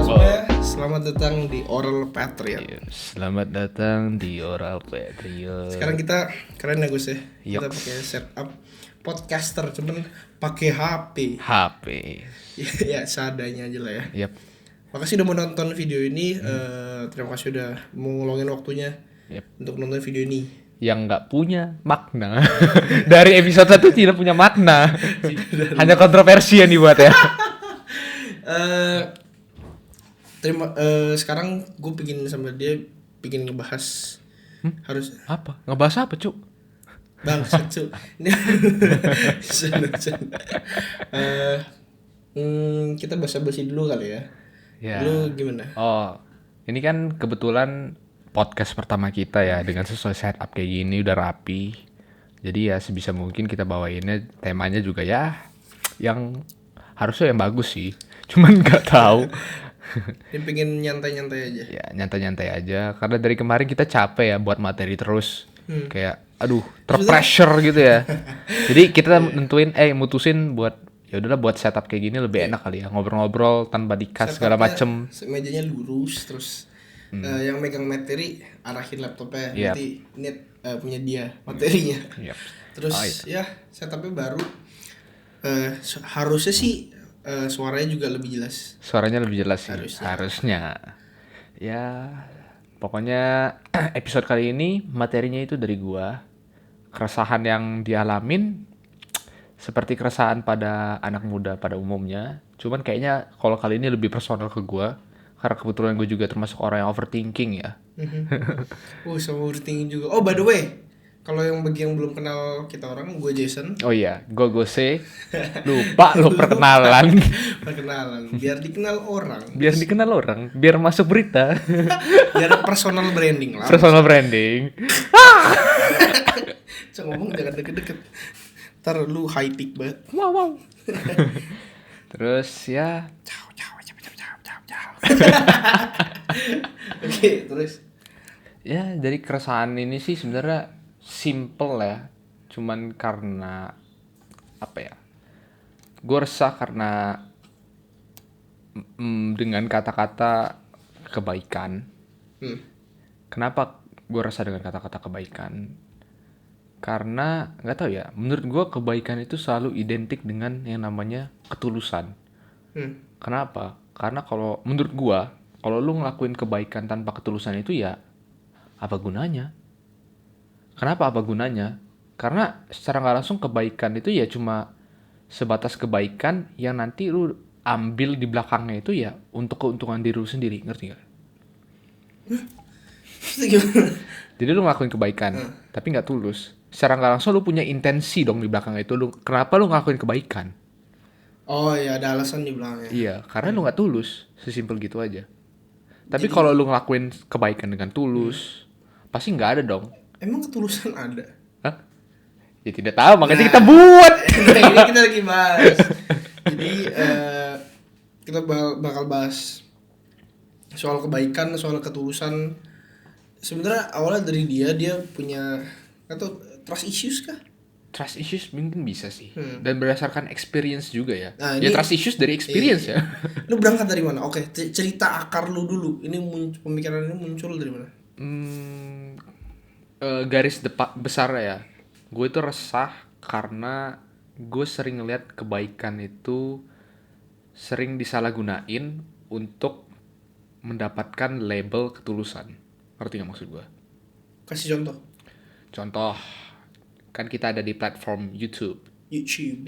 semua, selamat datang di Oral Patriot. Selamat datang di Oral Patriot. Sekarang kita keren ya Gus ya. Kita Yoks. pakai setup podcaster cuman pakai HP. HP. Ya seadanya aja lah ya. Yap. Makasih udah mau nonton video ini. Terima kasih udah mau ngeluangin waktunya untuk nonton video ini. Yang nggak punya makna. Dari episode 1 tidak punya makna. Hanya kontroversi yang dibuat ya. Sekarang gue pingin sama dia pingin ngebahas harus Apa? Ngebahas apa, Cuk? bangsat cu. Kita basa-basi dulu kali ya. Ya. Lu gimana? Oh, ini kan kebetulan podcast pertama kita ya, dengan sesuai setup kayak gini udah rapi. Jadi ya sebisa mungkin kita bawainnya temanya juga ya yang harusnya yang bagus sih. Cuman nggak tahu. Dia pengen nyantai-nyantai aja. Ya nyantai-nyantai aja karena dari kemarin kita capek ya buat materi terus. Kayak aduh terpressure gitu ya. Jadi kita mutusin buat ya udahlah buat setup kayak gini lebih enak kali ya, ngobrol-ngobrol tanpa dikas segala macem. Mejanya lurus terus yang megang materi arahin laptopnya. Yep. Nanti ini punya dia materinya. Yep. Terus ya setupnya baru. Harusnya sih suaranya juga lebih jelas. Suaranya lebih jelas sih harusnya. Ya pokoknya episode kali ini materinya itu dari gua. Keresahan yang dialamin seperti keresahan pada anak muda pada umumnya. Cuman kayaknya kalau kali ini lebih personal ke gua karena kebetulan gue juga termasuk orang yang overthinking ya. Sama overthinking juga. Oh by the way, kalau yang bagi yang belum kenal kita orang, gue Jason. Oh iya, gue Gose. Lupa lo perkenalan. Perkenalan, biar dikenal orang. Biar dikenal orang, biar masuk berita. Biar personal branding lah. Personal branding. Cuma ngomong jangan deket-deket. Ntar lu high peak banget. Wow. Terus ya, Ciao. Oke, terus. Ya dari keresahan ini sih sebenarnya simple ya. Cuman karena apa ya? Gue resah karena dengan kata-kata kebaikan. Kenapa gue resah dengan kata-kata kebaikan? Karena nggak tahu ya. Menurut gue kebaikan itu selalu identik dengan yang namanya ketulusan. Kenapa? Karena kalau menurut gue, kalau lu ngelakuin kebaikan tanpa ketulusan itu ya apa gunanya? Kenapa apa gunanya? Karena secara nggak langsung kebaikan itu ya cuma sebatas kebaikan yang nanti lu ambil di belakangnya itu ya untuk keuntungan diri lu sendiri, ngerti gak? Jadi lu ngelakuin kebaikan, tapi nggak tulus. Secara nggak langsung lu punya intensi dong di belakangnya itu. Kenapa lu ngelakuin kebaikan? Oh ya, ada alasan di belakangnya. Iya, karena lu nggak tulus, sesimpel gitu aja. Tapi kalau lu ngelakuin kebaikan dengan tulus, pasti nggak ada dong. Emang ketulusan ada? Hah? Ya tidak tahu, makanya kita buat. Nah, ini kita lagi bahas. Jadi kita bakal bahas soal kebaikan, soal ketulusan. Sebenarnya awalnya dari dia punya atau trust issues kah? Trust issues mungkin bisa sih. Dan berdasarkan experience juga ya. Nah, ya ini- trust issues dari experience ya. Lu berangkat dari mana? Oke, cerita akar lu dulu. Ini pemikiran ini muncul dari mana? Garis besar ya. Gue itu resah karena gue sering ngeliat kebaikan itu sering disalahgunain untuk mendapatkan label ketulusan. Ngerti gak maksud gue? Kasih contoh. Contoh, kan kita ada di platform YouTube. YouTube.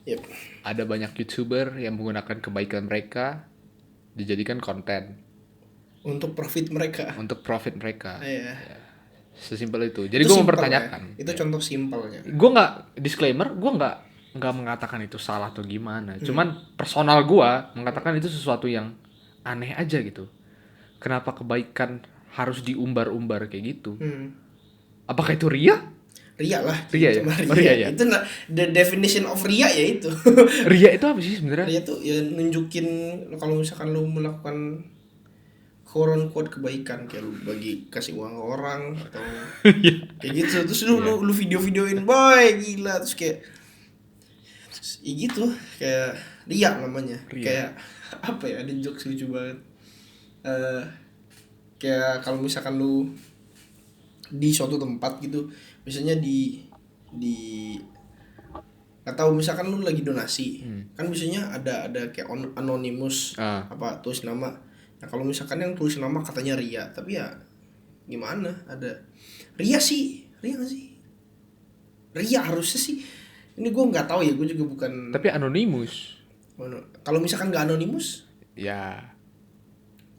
Yep. Ada banyak YouTuber yang menggunakan kebaikan mereka dijadikan konten Untuk profit mereka. untuk profit mereka. Iya. Sesimpel itu. Jadi Itu gue simpel mempertanyakan. ya? Itu contoh simpelnya. Gue nggak disclaimer, gue nggak mengatakan itu salah atau gimana. Cuman personal gue mengatakan itu sesuatu yang aneh aja gitu. Kenapa kebaikan harus diumbar-umbar kayak gitu? Apakah itu ria? Ria lah. Ria ya? Cuma Oh, ria ya? Itu the definition of ria ya itu. Ria itu apa sih sebenarnya? Ria tuh ya nunjukin kalau misalkan lu melakukan quote unquote kebaikan, kayak lu kasih uang ke orang atau kayak gitu, terus lu video-videoin boy gila, terus kayak Ya gitu, kayak ria namanya. Ria. Kayak apa ya, ada jokes lucu banget. Kayak kalau misalkan lu di suatu tempat gitu, misalnya di atau misalkan lu lagi donasi, kan biasanya ada kayak anonymous apa tulis nama. Nah kalau misalkan yang tulis nama katanya Ria, tapi ya gimana, ada Ria nggak sih, Ria harusnya sih. Ini gue nggak tahu ya, gue juga bukan. Tapi anonimus. Kalau misalkan nggak anonymous, Ya.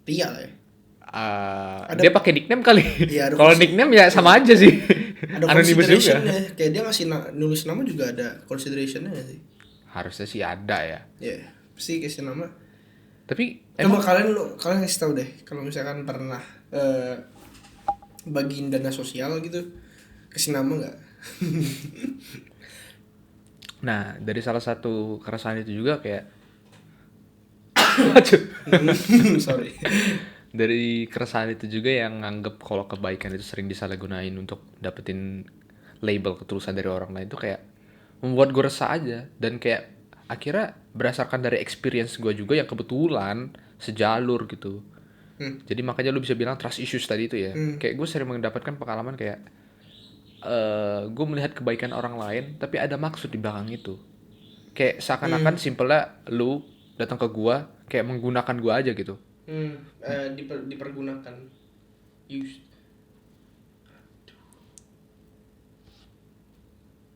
Ria lah ya. Dia pakai nickname kali. Iya, Kalau nickname ya sama aja sih. Ada Anonymous juga. consideration-nya. Kayak dia ngasih nulis nama juga ada consideration-nya nggak sih? Harusnya sih ada ya. Ya, pasti kasih nama. Tapi Coba kalian kasih tahu deh, kalau misalkan pernah bagiin dana sosial gitu, kasih nama nggak? nah, dari salah satu keresahan itu juga kayak Sorry. dari keresahan itu juga yang nganggep kalau kebaikan itu sering disalahgunain untuk dapetin label ketulusan dari orang lain, itu kayak membuat gue resah aja. Dan kayak akhirnya berdasarkan dari experience gue juga yang kebetulan sejalur gitu. Jadi makanya lu bisa bilang trust issues tadi itu ya. Kayak gue sering mendapatkan pengalaman kayak gue melihat kebaikan orang lain tapi ada maksud di belakang itu. Kayak seakan-akan simpelnya lu datang ke gue kayak menggunakan gue aja gitu. Dipergunakan. Use.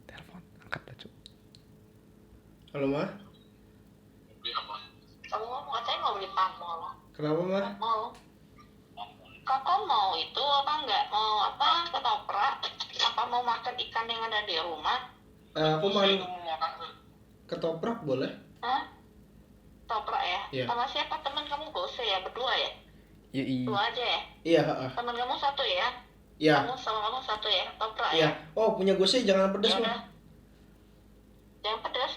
Telepon, angkat lah Cuk. Halo Ma? Kamu katanya mau beli pamol. Kenapa Ma? Mau. Kakak mau itu apa enggak? Mau apa? Ketoprak? Apa mau makan ikan yang ada di rumah? Aku mau ketoprak boleh? Hah? Ketoprak ya? Iya. Sama siapa teman kamu gose ya? Berdua ya? Iya. Dua aja ya? Iya. Teman kamu satu ya? Iya. Kamu sama kamu satu ya? Ketoprak Iya. ya? Oh punya gue sih jangan pedas Ya Ma. udah. Yang pedas?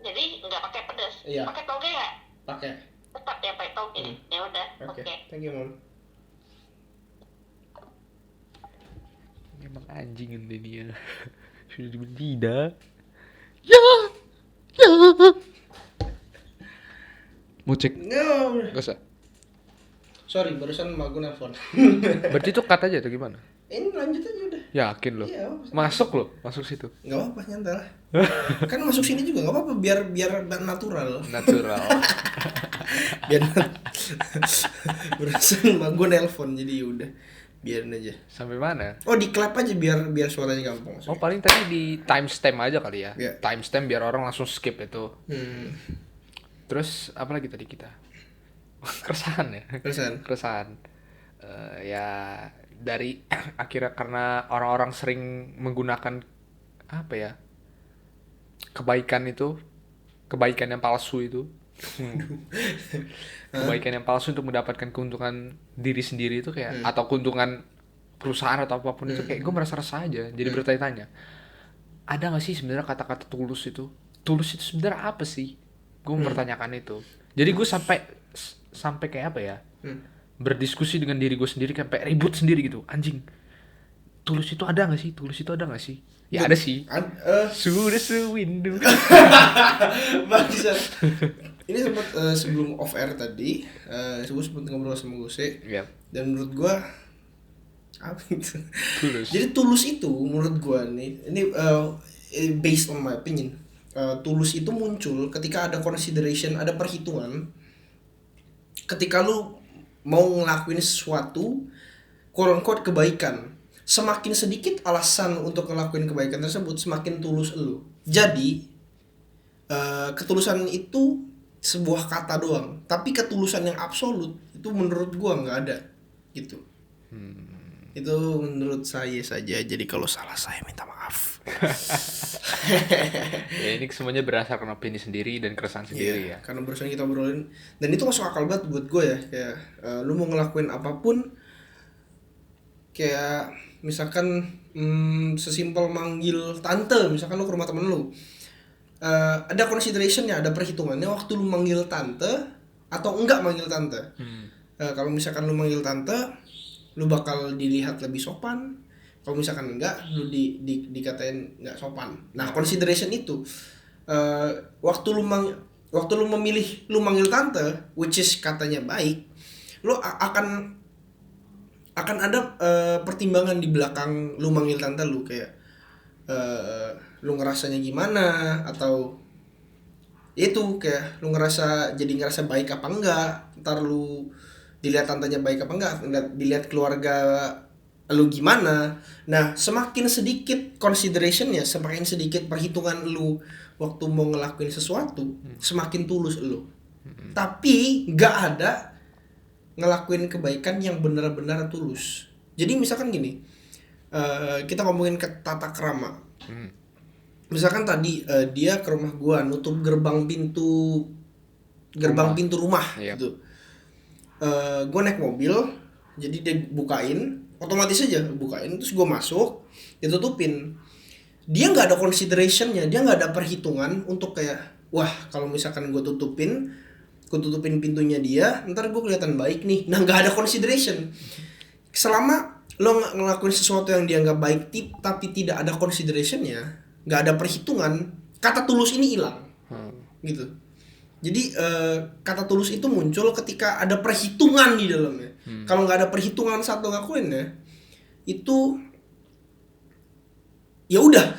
Jadi nggak pakai pedas? Iya. Pakai toge nggak? Pakai. Tetap ya pakai toge. Ya udah. Oke. Oke. Thank you Mom. Emang anjing ini ya. Sudah dibilang tidak. Ya. Mau cek? No. Gak usah. Sorry, barusan emak gue nelfon. Berarti itu cut aja atau gimana? Ini lanjut aja udah. Yakin lo? Iya. Masuk lo, masuk situ. Nggak apa-apa, nyantai lah. Kan masuk sini juga nggak apa-apa, biar natural. Natural. Biar barusan emak gue nelfon, jadi udah biarin aja. Sampai mana? Oh di clap aja biar suaranya gampang masuk. Oh paling tadi di timestamp aja kali ya. Iya. Timestamp biar orang langsung skip itu. Terus apa lagi tadi kita? Keresahan ya. Keresahan. Ya dari akhirnya karena orang-orang sering menggunakan apa ya, kebaikan yang palsu itu. Kebaikan yang palsu untuk mendapatkan keuntungan diri sendiri itu kayak atau keuntungan perusahaan atau apapun itu, kayak gue merasa resah aja. Jadi bertanya-tanya, ada nggak sih sebenarnya kata-kata tulus itu sebenarnya apa sih? Gue mempertanyakan itu. Jadi gue sampai kayak apa ya, berdiskusi dengan diri gue sendiri, sampai ribut sendiri gitu. Anjing, tulus itu ada nggak sih? Ya ada sih. Sudah sewindu. Bagus. Ini sempat sebelum off air tadi, gue sempat ngobrol sama Gose. Yep. Dan menurut gue apa itu? Tulus. Jadi tulus itu menurut gue nih, ini based on my opinion, tulus itu muncul ketika ada consideration, ada perhitungan. Ketika lu mau ngelakuin sesuatu, quote unquote kebaikan, semakin sedikit alasan untuk ngelakuin kebaikan tersebut, semakin tulus lu. Jadi ketulusan itu sebuah kata doang, tapi ketulusan yang absolut itu menurut gua nggak ada gitu. Itu menurut saya saja. Jadi kalau salah saya minta maaf. Ya ini semuanya berdasarkan opini sendiri dan keresahan sendiri ya. Karena barusan kita obrolin dan itu masuk akal banget buat gue ya. Kayak lu mau ngelakuin apapun, kayak misalkan sesimpel manggil tante, misalkan lu ke rumah temen lu, ada considerationnya, ada perhitungannya waktu lu manggil tante atau enggak manggil tante. Kalau misalkan lu manggil tante, lu bakal dilihat lebih sopan. Kalau misalkan enggak, lu dikatain enggak sopan. Nah, consideration itu waktu lu memilih lu manggil tante, which is katanya baik, lu akan ada pertimbangan di belakang lu manggil tante lu, kayak lu ngerasanya gimana, atau itu kayak lu ngerasa baik apa enggak, ntar lu dilihat tantenya baik apa enggak, dilihat keluarga lu gimana. Nah, semakin sedikit considerationnya, semakin sedikit perhitungan lu waktu mau ngelakuin sesuatu, semakin tulus lu. Tapi nggak ada ngelakuin kebaikan yang benar-benar tulus. Jadi misalkan gini, kita ngomongin ke tata krama. Misalkan tadi dia ke rumah gua nutup gerbang pintu rumah gitu. Gua naik mobil, jadi dia bukain, otomatis aja bukain, terus gua masuk, ditutupin. Dia nggak ada considerationnya, dia nggak ada perhitungan untuk kayak, wah kalau misalkan gua tutupin pintunya dia, ntar gue kelihatan baik nih. Nah, nggak ada consideration. Selama lo ngelakuin sesuatu yang dia nggak baik tapi tidak ada considerationnya, nggak ada perhitungan, kata tulus ini hilang. Gitu. Jadi kata tulus itu muncul ketika ada perhitungan di dalamnya. Kalau nggak ada perhitungan saat lo ngelakuin ya, itu ya udah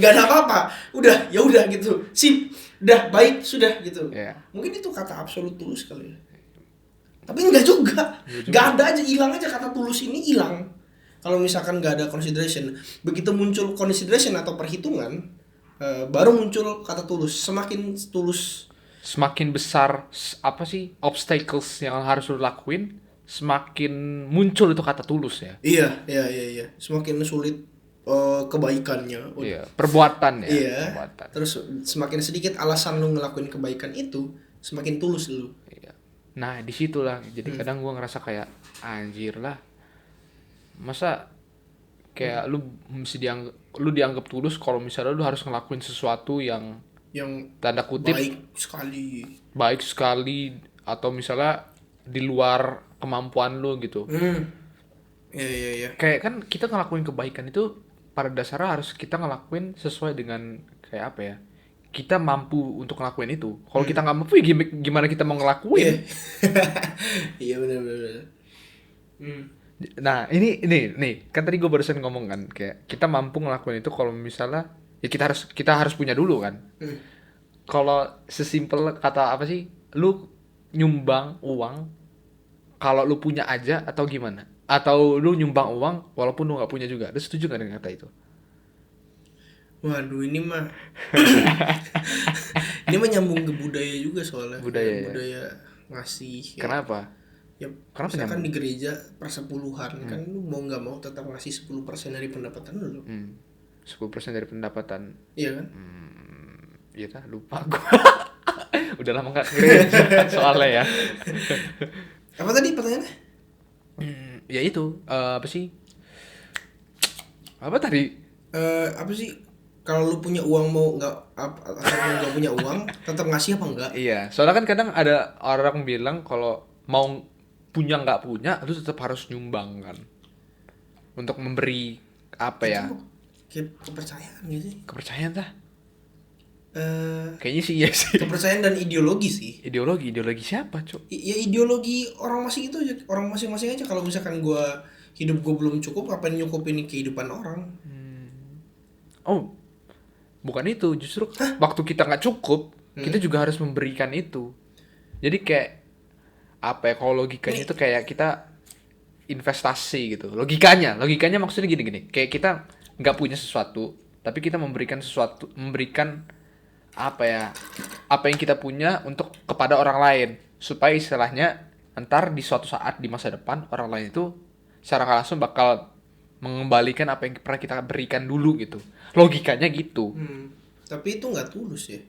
nggak ada apa-apa, udah ya udah gitu, sip, udah baik sudah gitu. Mungkin itu kata absolut tulus kali ya, tapi nggak juga, nggak ada aja, hilang aja, kata tulus ini hilang kalau misalkan nggak ada consideration. Begitu muncul consideration atau perhitungan, baru muncul kata tulus. Semakin tulus, semakin besar apa sih obstacles yang harus lo lakuin, semakin muncul itu kata tulus ya. Iya. Semakin sulit kebaikannya. Perbuatan ya. Iya. Perbuatan. Terus semakin sedikit alasan lu ngelakuin kebaikan itu, semakin tulus lu. Iya. Nah, disitulah jadi kadang gua ngerasa kayak anjir lah. Masa kayak lu mesti dianggap tulus kalau misalnya lu harus ngelakuin sesuatu yang tanda kutip baik sekali atau misalnya di luar kemampuan lu gitu. Iya. Kayak kan kita ngelakuin kebaikan itu pada dasarnya harus kita ngelakuin sesuai dengan kayak apa ya, kita mampu untuk ngelakuin itu. Kalau kita nggak mampu ya gimana kita mau ngelakuin? Iya benar. Nah ini kan tadi gue barusan ngomong kan kayak kita mampu ngelakuin itu kalau misalnya ya kita harus punya dulu kan. Kalau sesimpel kata apa sih, lu nyumbang uang kalau lu punya aja atau gimana? Atau lu nyumbang uang walaupun lu nggak punya juga? Lu setuju nggak dengan kata itu? Waduh, ini mah nyambung ke budaya juga soalnya. Budaya ngasih. Kenapa? Ya, misalkan di gereja persepuluhan kan lu mau nggak mau tetap ngasih 10% dari pendapatan lu. 10% dari pendapatan. Iya kan? Iya dah, lupa gue. Udah lama nggak gereja soalnya ya. Apa tadi pertanyaannya? Ya itu apa sih? Apa tadi? Apa sih? Kalau lu punya uang mau nggak punya uang tetap ngasih apa enggak? Iya, soalnya kan kadang ada orang bilang kalau mau punya nggak punya, lu tetap harus nyumbang kan, untuk memberi apa ya? Kepercayaan gitu sih. Kepercayaan dah. Kayaknya sih ya sih. Kepercayaan dan ideologi sih. Ideologi siapa, Cok? Ya ideologi orang masing-masing aja. Kalau misalkan hidup gue belum cukup, ngapain nyukupin kehidupan orang? Oh, bukan itu, justru waktu kita nggak cukup, kita juga harus memberikan itu. Jadi kayak apa ya? Kalau logikanya itu kayak kita investasi gitu. Logikanya maksudnya gini. Kayak kita nggak punya sesuatu, tapi kita memberikan apa yang kita punya untuk kepada orang lain, supaya istilahnya ntar di suatu saat di masa depan orang lain itu secara nggak langsung bakal mengembalikan apa yang pernah kita berikan dulu gitu. Logikanya gitu. Tapi itu nggak tulus ya.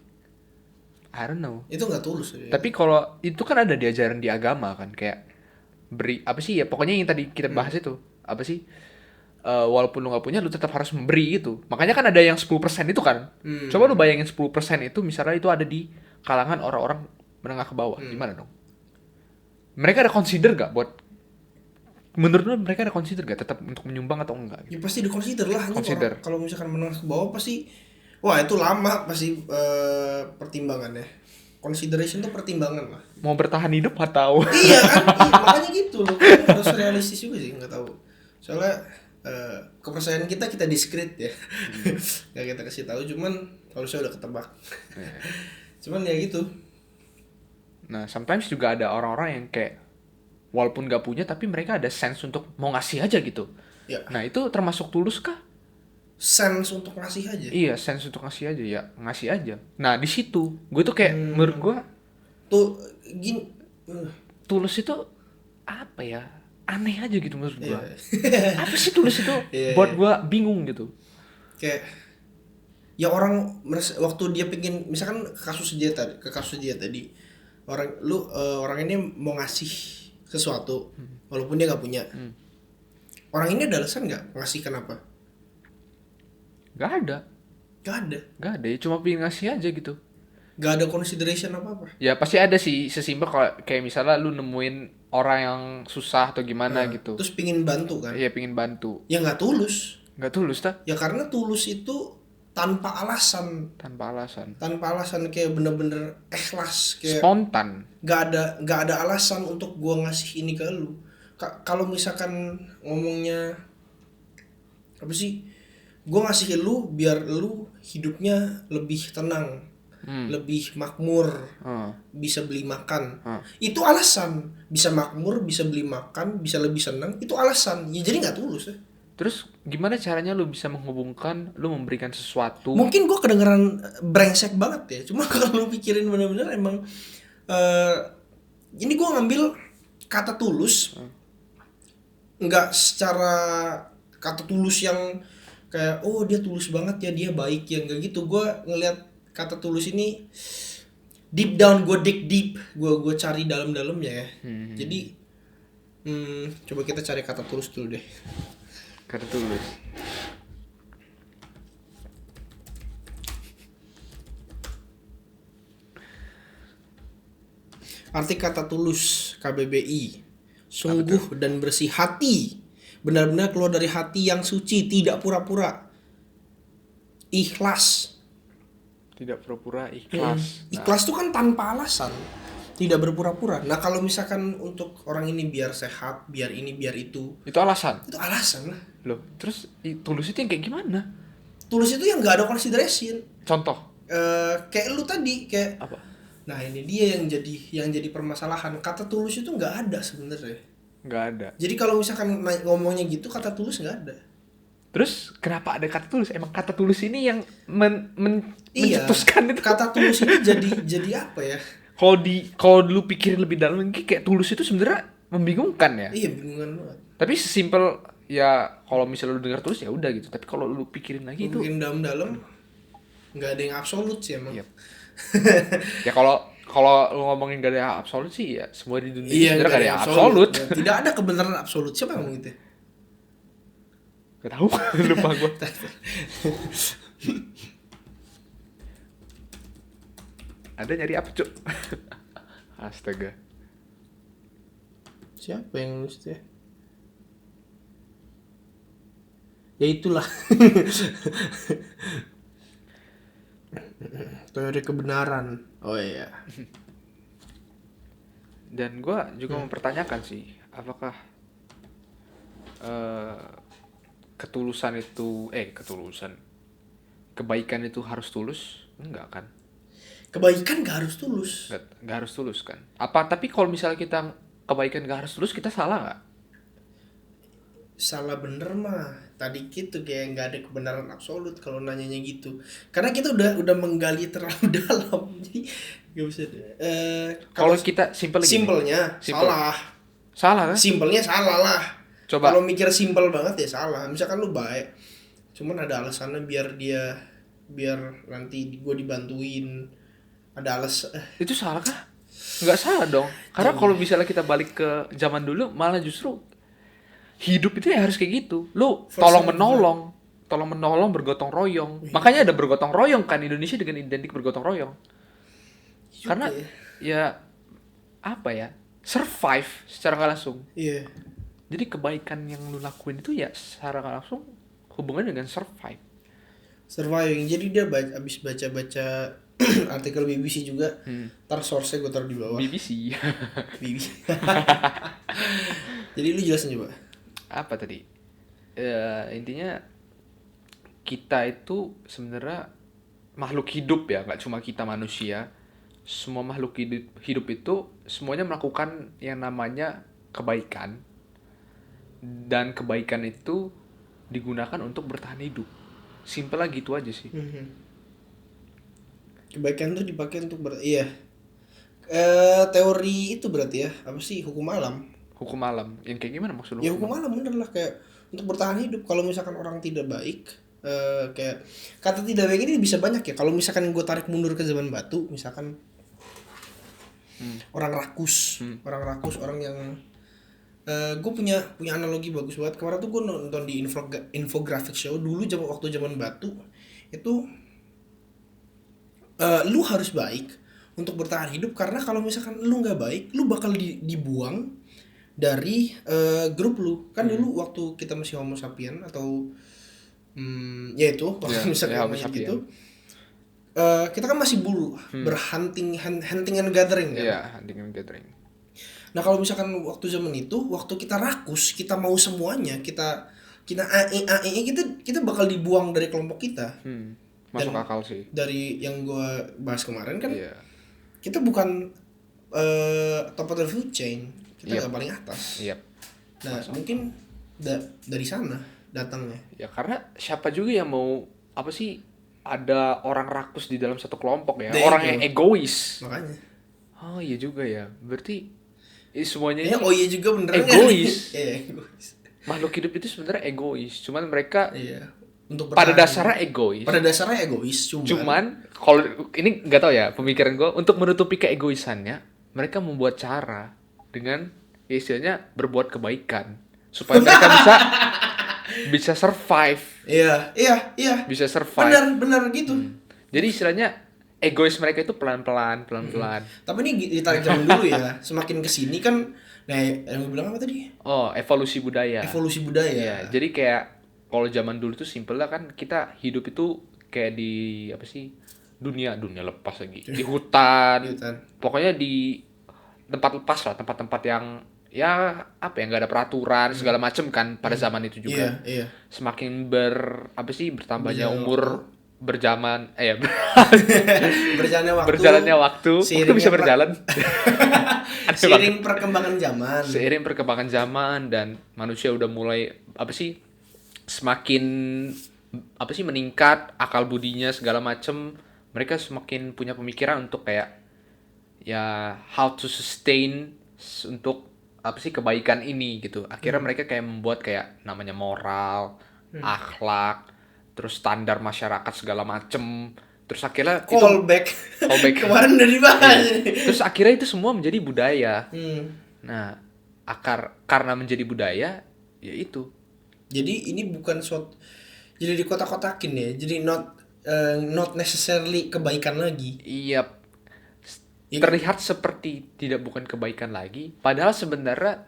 I don't know. Itu nggak tulus ya. Tapi kalau itu kan ada di ajaran di agama kan, kayak beri apa sih ya, pokoknya yang tadi kita bahas itu apa sih, walaupun lu gak punya lu tetap harus memberi gitu. Makanya kan ada yang 10% itu kan. Coba lu bayangin 10% itu misalnya itu ada di kalangan orang-orang menengah ke bawah, gimana dong? Mereka ada consider gak buat, menurut lu mereka ada consider gak tetap untuk menyumbang atau enggak gitu? Ya pasti di consider lah. Kalau misalkan menengah ke bawah pasti Wah itu lama pasti pertimbangannya. Consideration tuh pertimbangan lah. Mau bertahan hidup atau Iya kan, makanya gitu loh. Kan harus realistis juga sih, nggak tahu. Soalnya kepercayaan kita diskret ya, nggak kita kasih tahu. Cuman harusnya udah ketebak. Cuman ya gitu. Nah, sometimes juga ada orang-orang yang kayak walaupun gak punya tapi mereka ada sense untuk mau ngasih aja gitu. Ya. Nah, itu termasuk tulus kah? Sense untuk ngasih aja. Iya, sense untuk ngasih aja ya, ngasih aja. Nah, di situ gue tuh kayak menurut gue Tuh gini. tulus itu apa ya? Aneh aja gitu menurut gue. Iya. Apa sih tulus itu? Iya, Buat gue bingung gitu. Kayak ya orang waktu dia pengen misalkan ke kasus dia tadi orang ini mau ngasih sesuatu walaupun dia nggak punya. Orang ini ada alasan nggak ngasih kenapa? Gak ada. Gak ada. Gak ada, ya cuma pengen ngasih aja gitu. Gak ada consideration apa-apa. Ya pasti ada sih sesimpel kayak misalnya lu nemuin orang yang susah atau gimana gitu. Terus pingin bantu kan? Iya, pengen bantu. Ya nggak tulus. Nggak tulus tak? Ya karena tulus itu tanpa alasan. Tanpa alasan. Tanpa alasan kayak bener-bener ikhlas kayak. Spontan. Gak ada alasan untuk gua ngasih ini ke lu. Kalau misalkan ngomongnya apa sih? Gua ngasih ke lu biar lu hidupnya lebih tenang, lebih makmur, bisa beli makan. Itu alasan. Bisa makmur, bisa beli makan, bisa lebih senang. Itu alasan. Ya jadi nggak tulus ya. Terus gimana caranya lu bisa menghubungkan lu memberikan sesuatu? Mungkin gua kedengeran brengsek banget ya. Cuma kalau lu pikirin bener-bener emang ini gua ngambil kata tulus nggak secara kata tulus yang kayak oh dia tulus banget ya, dia baik ya, nggak gitu. Gue ngelihat kata tulus ini deep down, gue dig deep, gue cari dalam-dalamnya ya. Jadi coba kita cari kata tulus dulu deh. Kata tulus. Arti kata tulus KBBI, sungguh dan bersih hati, benar-benar keluar dari hati yang suci, tidak pura-pura, ikhlas. Tidak pura-pura, ikhlas. Ikhlas itu kan tanpa alasan, tidak berpura-pura. Nah kalau misalkan untuk orang ini biar sehat, biar ini, biar itu alasan. itu alasan lah. Loh, terus tulus itu yang kayak gimana? Tulus itu yang nggak ada consideration. Contoh. Kayak lu tadi kayak Apa? Nah ini dia yang jadi permasalahan. Kata tulus itu nggak ada sebenarnya. Nggak ada. Jadi kalau misalkan ngomongnya gitu, kata tulus nggak ada. Terus kenapa ada kata tulus? Emang kata tulus ini yang Iya, mencetuskan itu. kata tulus ini jadi apa ya? Kalau lu pikirin lebih dalam lagi kayak tulus itu sebenarnya membingungkan ya. Iya bingungan banget. Tapi sesimpel ya kalau misalnya lu dengar tulus ya udah gitu. Tapi kalau lu pikirin lagi itu Mungkin dalam-dalam nggak ada yang absolut sih emang. Yep. Ya kalau lu ngomongin gak ada yang absolut sih ya semua di dunia Iya, sebenarnya gak ada yang absolut. Ya, tidak ada kebenaran absolut. Siapa yang ngomong gitu? Gak tahu, lupa gue. Ada nyari apa cuk? Astaga. Siapa yang nulis ya? Ya itulah. Teori kebenaran. Oh iya. Dan gue juga mempertanyakan sih, apakah kebaikan itu harus tulus? Enggak kan? Kebaikan gak harus tulus. Nggak harus tulus kan? Tapi kalau misalnya kita kebaikan gak harus tulus, kita salah nggak? Salah bener mah. Tadi gitu kayak nggak ada kebenaran absolut kalau nanyanya gitu. Karena kita udah menggali terlalu dalam. Jadi nggak bisa. Kalau kita simpelnya salah. Salah kan? Simpelnya salah lah. Coba. Kalau mikir simpel banget ya salah. Misalkan lu baik, cuman ada alasannya biar nanti gue dibantuin. Ada alasan. Itu salah kah? Nggak salah dong. Karena kalau misalnya kita balik ke zaman dulu, malah justru hidup itu ya harus kayak gitu. Lu tolong menolong, bergotong royong. Makanya ada bergotong royong kan, Indonesia dengan identik bergotong royong. Karena ya apa ya? Survive secara nggak langsung. Iya. Jadi kebaikan yang lu lakuin itu ya secara nggak langsung hubungannya dengan survive. Surviving. Jadi dia abis baca artikel BBC juga. Ntar source-nya gue taruh di bawah. BBC. BBC. Jadi lu jelasin coba. Apa tadi? Intinya kita itu sebenarnya makhluk hidup ya, nggak cuma kita manusia. Semua makhluk hidup itu semuanya melakukan yang namanya kebaikan. Dan kebaikan itu digunakan untuk bertahan hidup. Simpel lah gitu aja sih. Kebaikan tuh dipakai untuk iya. Teori itu berarti ya, apa sih, hukum alam. Hukum alam. Yang kayak gimana maksud lu? Ya hukum alam bener lah, kayak untuk bertahan hidup. Kalau misalkan orang tidak baik, kayak kata tidak baik ini bisa banyak ya. Kalau misalkan gue tarik mundur ke zaman batu, misalkan orang rakus, orang yang gue punya analogi bagus banget. Kemarin tuh gue nonton di infographic show dulu waktu zaman batu itu, lu harus baik untuk bertahan hidup, karena kalau misalkan lu nggak baik, lu bakal dibuang dari grup lu kan. Dulu waktu kita masih Homo sapien atau ya itu waktu misalkan gitu, kita kan masih buru hunting and gathering kan. Iya, hunting and gathering. Nah kalau misalkan waktu zaman itu, waktu kita rakus, kita mau semuanya, kita kita bakal dibuang dari kelompok kita. Masuk akal sih. Dari yang gue bahas kemarin kan, Iya. kita bukan top of the food chain, kita nggak paling atas. Yep. Nah mungkin dari sana datangnya. Ya karena siapa juga yang mau apa sih, ada orang rakus di dalam satu kelompok ya, orang yang egois. Makanya. Oh iya juga ya, berarti semuanya Ya, ini oh iya juga bener egois. egois. Makhluk hidup itu sebenarnya egois, cuman mereka Untuk pada dasarnya egois. Pada dasarnya egois, cuman kalau ini nggak tahu ya, pemikiran gue, untuk menutupi keegoisannya, mereka membuat cara dengan istilahnya berbuat kebaikan supaya mereka bisa survive. Iya. Bisa survive. Benar gitu. Jadi istilahnya egois mereka itu pelan-pelan. Tapi ini ditarik zaman dulu ya. Semakin kesini kan, nah yang gue bilang apa tadi? Oh, evolusi budaya. Iya, jadi kayak kalau zaman dulu tuh simpel lah kan, kita hidup itu kayak di apa sih, dunia lepas lagi, di hutan. Pokoknya di tempat lepas lah, tempat-tempat yang ya apa ya, nggak ada peraturan segala macem kan pada zaman itu juga. Iya. Semakin bertambahnya umur, berjalannya waktu bisa berjalan. Seiring perkembangan zaman dan manusia udah mulai semakin meningkat akal budinya segala macem. Mereka semakin punya pemikiran untuk kayak ya how to sustain untuk kebaikan ini gitu. Akhirnya mereka kayak membuat kayak namanya moral, akhlak, terus standar masyarakat segala macem. Terus akhirnya callback. Kemarin udah dibahas. Terus akhirnya itu semua menjadi budaya. Nah, karena menjadi budaya, ya itu. Jadi ini bukan suatu, jadi di kotak-kotakin ya. Jadi not necessarily kebaikan lagi. Iya. Terlihat seperti bukan kebaikan lagi. Padahal sebenarnya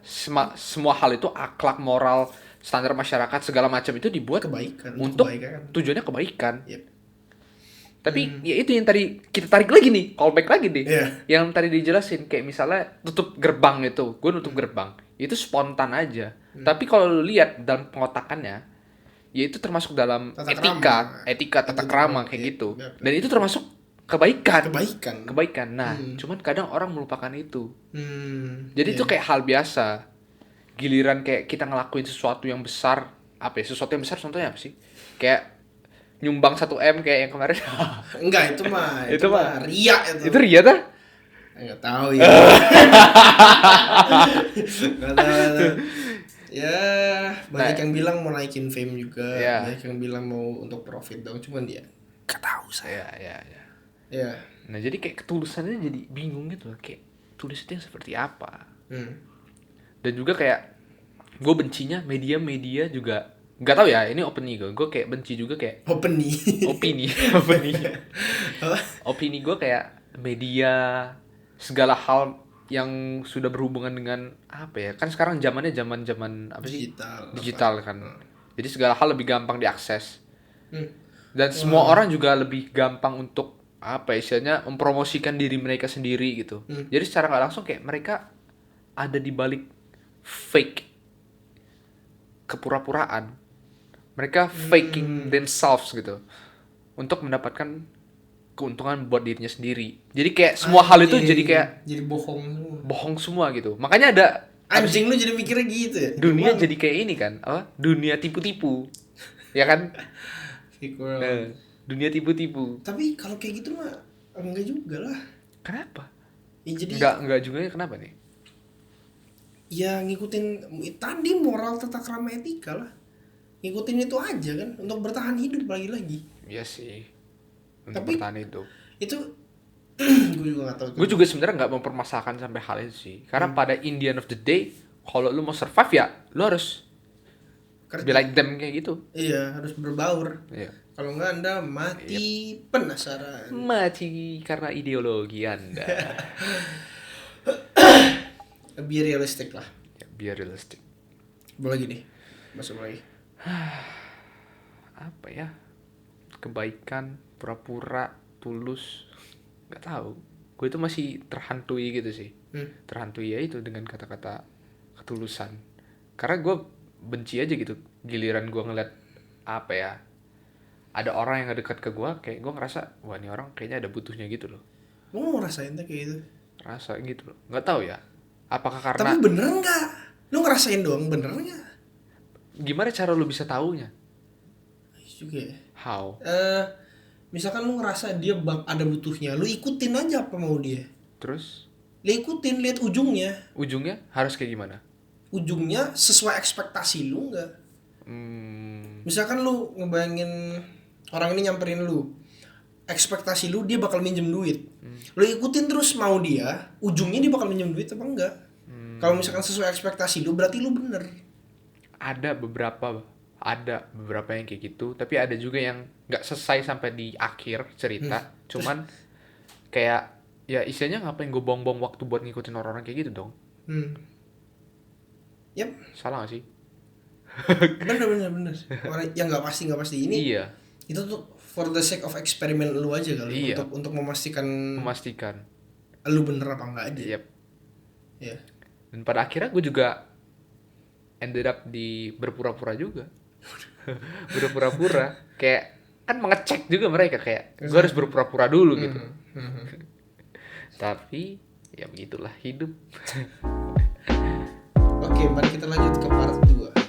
semua hal itu, akhlak, moral, standar masyarakat segala macam itu dibuat kebaikan, untuk kebaikan. Tujuannya kebaikan. Yep. Tapi ya itu yang tadi kita tarik lagi nih, callback lagi nih. Yeah. Yang tadi dijelasin kayak misalnya tutup gerbang itu, gue nutup gerbang, itu spontan aja. Tapi kalau lu lihat dalam pengotakannya, ya itu termasuk dalam etika tata krama kayak gitu. Dan itu termasuk kebaikan. Nah, cuman kadang orang melupakan itu. Jadi itu kayak hal biasa. Giliran kayak kita ngelakuin sesuatu yang besar, sesuatu yang besar contohnya apa sih? Kayak nyumbang 1M kayak yang kemarin. Enggak, itu mah ria itu. Itu ria dah? Enggak tahu ya. Enggak tahu. Ya, banyak yang bilang mau naikin fame juga, banyak yang bilang mau untuk profit dong, cuman dia enggak tahu saya. Ya. Nah, jadi kayak ketulusannya jadi bingung gitu loh, kayak tulis itu yang seperti apa. Dan juga kayak gue bencinya media juga, nggak tahu ya, ini opini gue kayak benci juga kayak opini gue kayak media, segala hal yang sudah berhubungan dengan kan sekarang zaman apa sih, digital kan. Jadi segala hal lebih gampang diakses. Dan semua orang juga lebih gampang untuk apa ya, istilahnya mempromosikan diri mereka sendiri gitu. Jadi secara nggak langsung kayak mereka ada di balik fake kepura-puraan. Mereka faking themselves gitu untuk mendapatkan keuntungan buat dirinya sendiri. Jadi kayak semua hal itu jadi kayak jadi bohong semua gitu. Makanya ada anjing lu jadi mikirnya gitu ya. dunia jadi kayak ini kan, apa? Dunia tipu-tipu. Ya kan? Dunia tipu-tipu. Tapi kalau kayak gitu mah enggak juga lah. Kenapa? Ya, jadi Enggak juga ya, kenapa nih? ya ngikutin tadi moral tata krama etika lah. Ngikutin itu aja kan untuk bertahan hidup lagi-lagi. Iya sih. Untuk Tapi bertahan hidup. Itu gue juga gak tahu. Gue juga sebenarnya nggak mempermasalahkan sampai hal itu sih. Karena pada in the end of the day, kalau lu mau survive ya, lu harus Kerja. be like them kayak gitu. Iya, harus berbaur. Iya. Kalau enggak Anda mati penasaran. Mati karena ideologi Anda. Lebih realistik lah. Ya, biar realistic. Boleh lagi nih. Masuk lagi. Apa ya? Kebaikan, pura-pura, tulus. Nggak tahu. Gue itu masih terhantui gitu sih. Terhantui ya itu dengan kata-kata ketulusan. Karena gue benci aja gitu. Giliran gue ngeliat apa ya, ada orang yang dekat ke gue, kayak gue ngerasa, wah ini orang kayaknya ada butuhnya gitu loh. Lu mau ngerasain tuh kayak gitu? Rasa gitu loh. Nggak tahu ya. Apakah karena... Tapi bener nggak? Lu ngerasain doang bener nggak? Gimana cara lu bisa taunya? Juga ya. How? Misalkan lu ngerasa dia ada butuhnya, lu ikutin aja apa mau dia. Terus? Lu ikutin, lihat ujungnya. Ujungnya harus kayak gimana? Ujungnya sesuai ekspektasi lu nggak? Misalkan lu ngebayangin orang ini nyamperin lu, ekspektasi lu dia bakal minjem duit. Lu ikutin terus mau dia, ujungnya dia bakal minjem duit apa enggak? Kalau misalkan sesuai ekspektasi lu, berarti lu bener. Ada beberapa yang kayak gitu, tapi ada juga yang nggak selesai sampai di akhir cerita. Cuman kayak ya istilahnya ngapain gue buang-buang waktu buat ngikutin orang-orang kayak gitu dong? Yap. Salah gak sih? bener. Orang yang nggak pasti ini. Iya. Itu tuh for the sake of eksperimen lu aja kali. Iya. Untuk memastikan lu bener apa enggak aja. Yep. Ya. Dan pada akhirnya gue juga ended up di berpura-pura juga. Berpura-pura kayak kan mengecek juga mereka kayak gue harus berpura-pura dulu gitu. Tapi ya begitulah hidup. Oke, mari kita lanjut ke part 2.